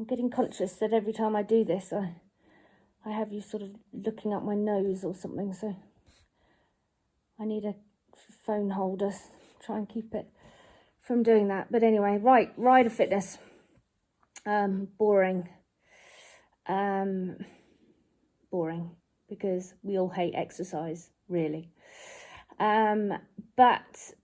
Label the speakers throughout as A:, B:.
A: I'm getting conscious that every time I do this, I have you sort of looking up my nose or something, so I need a phone holder, try and keep it from doing that. But anyway, right, rider fitness. Boring. Boring, because we all hate exercise, really. But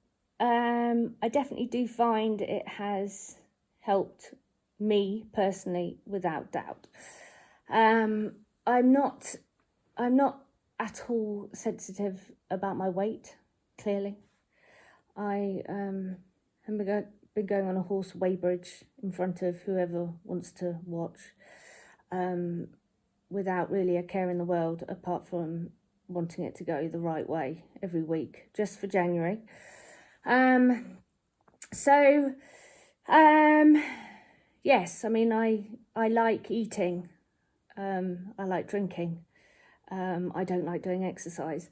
A: I definitely do find it has helped me personally, without doubt. I'm not at all sensitive about my weight, clearly. I have been going on a horse weighbridge in front of whoever wants to watch, without really a care in the world, apart from wanting it to go the right way every week, just for January. Yes, I mean, I like eating, I like drinking, I don't like doing exercise,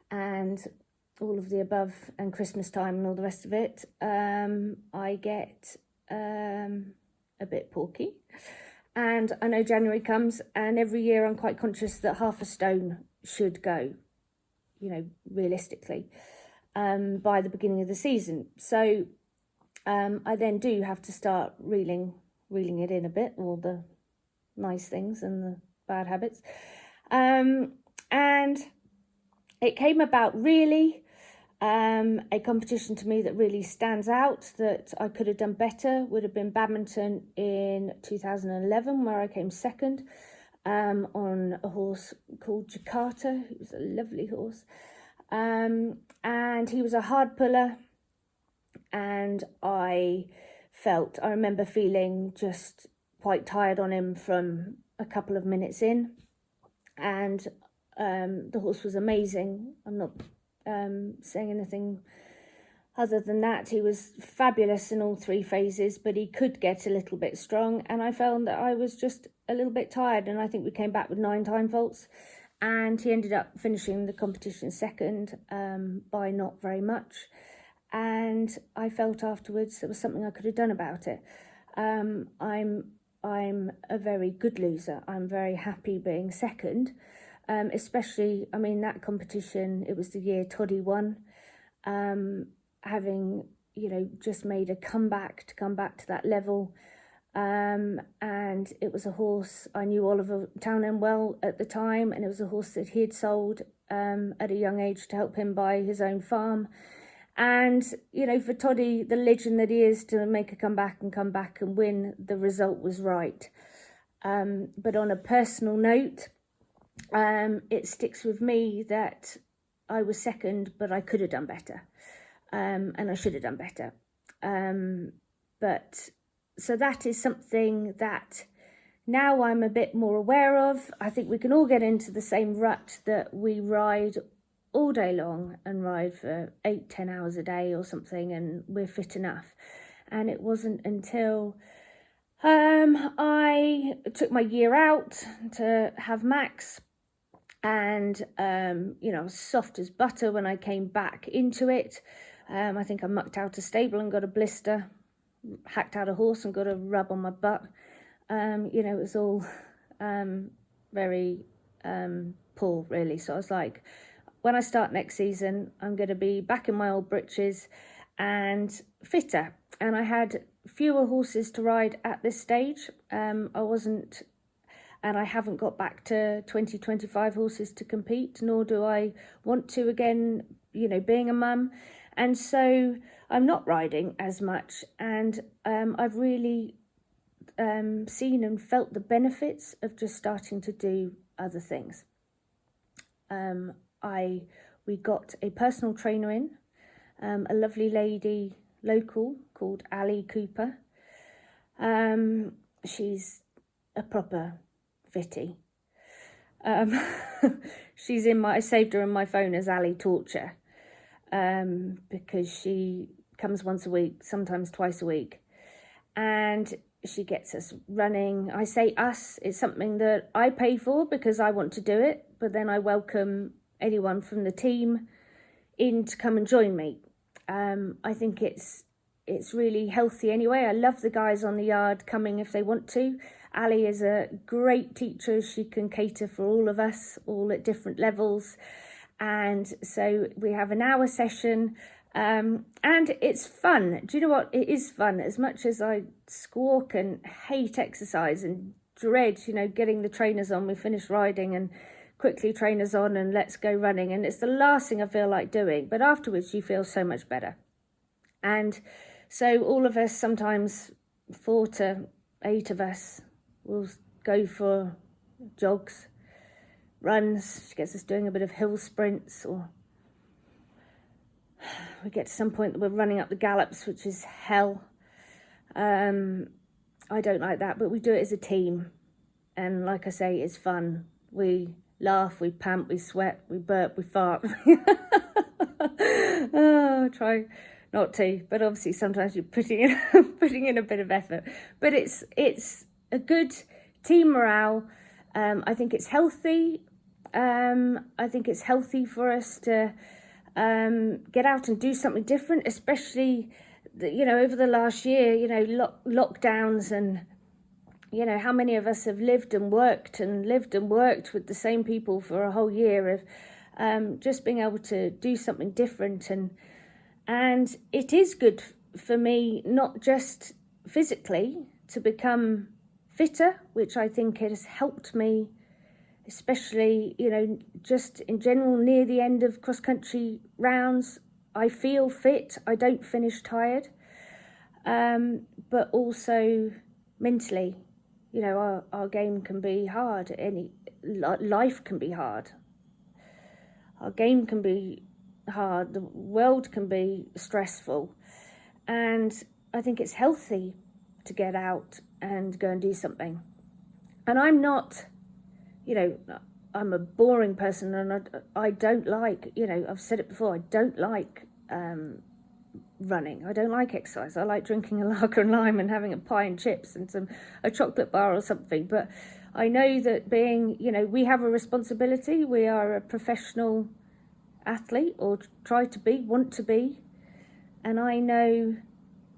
A: and all of the above, and Christmas time and all the rest of it, I get a bit porky. And I know January comes, and every year I'm quite conscious that half a stone should go, realistically, by the beginning of the season. So I then do have to start reeling it in a bit, all the nice things and the bad habits. And it came about really, a competition to me that really stands out that I could have done better would have been badminton in 2011, where I came second, on a horse called Jakarta. He was a lovely horse, and he was a hard puller, and I remember feeling just quite tired on him from a couple of minutes in, and the horse was amazing. I'm not saying anything other than that. He was fabulous in all three phases, but he could get a little bit strong, and I found that I was just a little bit tired, and I think we came back with 9 time faults, and he ended up finishing the competition second, by not very much, and I felt afterwards there was something I could have done about it. I'm a very good loser. I'm very happy being second. Especially, I mean, that competition, it was the year Toddy won, having, just made a comeback to that level. And it was a horse, I knew Oliver Townend well at the time, and it was a horse that he had sold at a young age to help him buy his own farm. And, for Toddy, the legend that he is, to make a comeback and win, the result was right. But on a personal note, it sticks with me that I was second, but I could have done better, and I should have done better. But so that is something that now I'm a bit more aware of. I think we can all get into the same rut that we ride all day long and ride for 8-10 hours a day or something, and we're fit enough. And it wasn't until I took my year out to have Max, and I was soft as butter when I came back into it. I think I mucked out a stable and got a blister, hacked out a horse and got a rub on my butt. It was all very poor, really. So I was like, when I start next season, I'm going to be back in my old britches and fitter. And I had fewer horses to ride at this stage. And I haven't got back to 20-25 horses to compete, nor do I want to again, being a mum. And so I'm not riding as much. And I've really seen and felt the benefits of just starting to do other things. We got a personal trainer in, a lovely lady local called Ali Cooper. She's a proper fitty. She's I saved her in my phone as Ali Torture, because she comes once a week, sometimes twice a week, and she gets us running. I say us, it's something that I pay for because I want to do it, but then I welcome anyone from the team in to come and join me. I think it's it's really healthy anyway. I love the guys on the yard coming if they want to. Ali is a great teacher. She can cater for all of us, all at different levels. And so we have an hour session, and it's fun. Do you know what? It is fun. As much as I squawk and hate exercise and dread, getting the trainers on, we finish riding and quickly trainers on and let's go running. And it's the last thing I feel like doing. But afterwards, you feel so much better. And so all of us, sometimes 4 to 8 of us, will go for jogs, runs. She gets us doing a bit of hill sprints, or we get to some point that we're running up the gallops, which is hell. I don't like that, but we do it as a team. And like I say, it's fun. We laugh, we pant, we sweat, we burp, we fart. Oh, try not to, but obviously sometimes you're putting in a bit of effort. But it's a good team morale. I think it's healthy. I think it's healthy for us to get out and do something different, especially over the last year, lockdowns, and how many of us have lived and worked with the same people for a whole year, of just being able to do something different. And it is good for me, not just physically, to become fitter, which I think has helped me, especially, just in general, near the end of cross-country rounds. I feel fit, I don't finish tired, but also mentally, our game can be hard, life can be hard, our game can be hard, the world can be stressful, and I think it's healthy to get out and go and do something. And I'm not, I'm a boring person, and I don't like, I've said it before, I don't like running. I don't like exercise. I like drinking a lager and lime and having a pie and chips and a chocolate bar or something. But I know that being, we have a responsibility. We are a professional athlete, or try to be, want to be. And I know,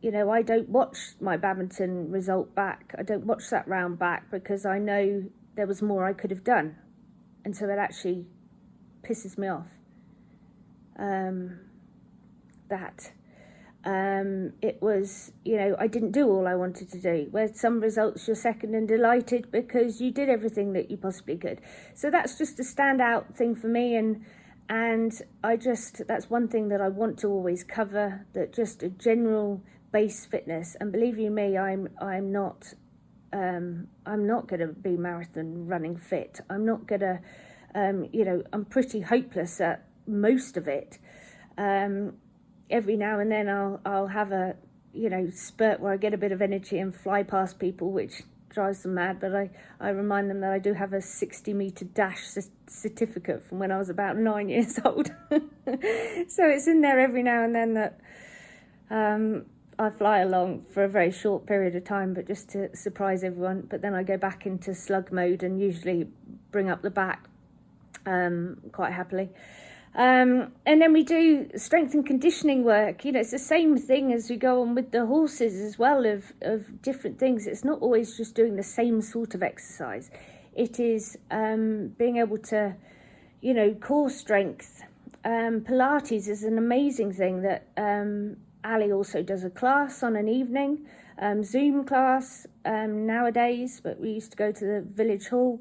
A: I don't watch my badminton result back. I don't watch that round back because I know there was more I could have done. And so it actually pisses me off. It was, I didn't do all I wanted to do. Where some results you're second and delighted because you did everything that you possibly could. So that's just a standout thing for me, and that's one thing that I want to always cover, that just a general base fitness. And believe you me, I'm not going to be marathon running fit. I'm not going to, I'm pretty hopeless at most of it. Every now and then I'll have a, spurt where I get a bit of energy and fly past people, which drives them mad. But I remind them that I do have a 60-metre dash certificate from when I was about 9 years old. So it's in there every now and then that I fly along for a very short period of time, but just to surprise everyone. But then I go back into slug mode and usually bring up the back quite happily. And then we do strength and conditioning work. It's the same thing as we go on with the horses as well, of different things. It's not always just doing the same sort of exercise. It is being able to, core strength. Pilates is an amazing thing that Ali also does a class on an evening, Zoom class nowadays, but we used to go to the village hall.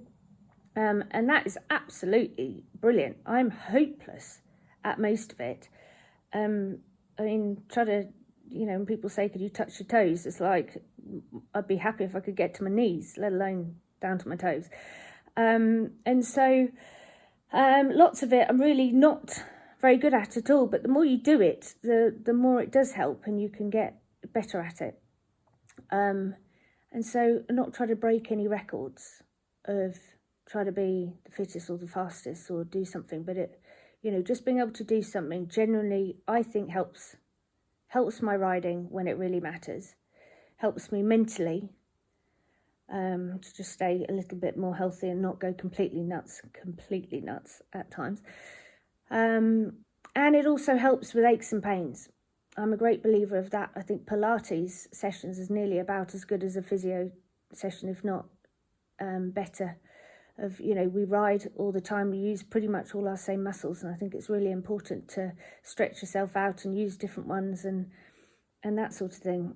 A: And that is absolutely brilliant. I'm hopeless at most of it. Try to, when people say, could you touch your toes? It's like, I'd be happy if I could get to my knees, let alone down to my toes. And so lots of it I'm really not very good at all. But the more you do it, the more it does help, and you can get better at it. And so not try to break any records of try to be the fittest or the fastest or do something, but it, just being able to do something generally, I think helps my riding when it really matters, helps me mentally to just stay a little bit more healthy and not go completely nuts at times. And it also helps with aches and pains. I'm a great believer of that. I think Pilates sessions is nearly about as good as a physio session, if not better. We ride all the time, we use pretty much all our same muscles, and I think it's really important to stretch yourself out and use different ones and that sort of thing,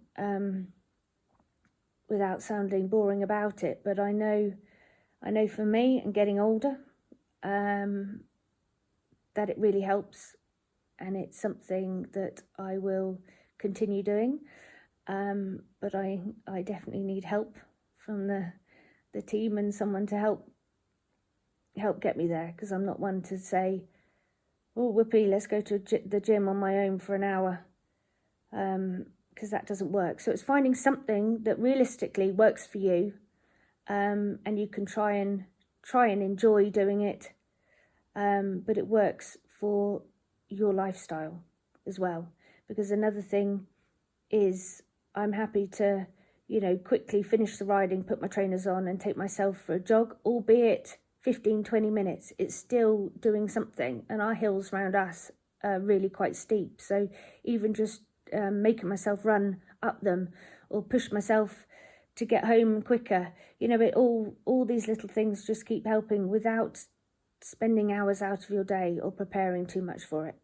A: without sounding boring about it. But I know for me, and getting older, that it really helps, and it's something that I will continue doing. But I definitely need help from the team and someone to help get me there, because I'm not one to say, oh, whoopee, let's go to the gym on my own for an hour, because that doesn't work. So it's finding something that realistically works for you, and you can try and enjoy doing it, but it works for your lifestyle as well. Because another thing is, I'm happy to quickly finish the riding, put my trainers on and take myself for a jog, albeit 15-20 minutes. It's still doing something, and our hills around us are really quite steep, so even just making myself run up them or push myself to get home quicker, all these little things just keep helping without spending hours out of your day or preparing too much for it.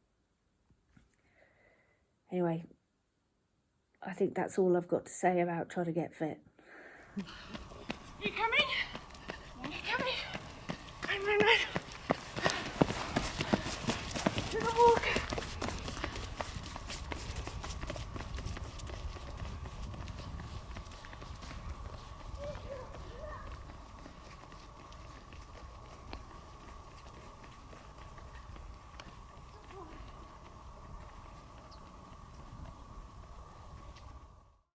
A: Anyway, I think that's all I've got to say about trying to get fit.
B: You coming? You coming? Run. To the walk.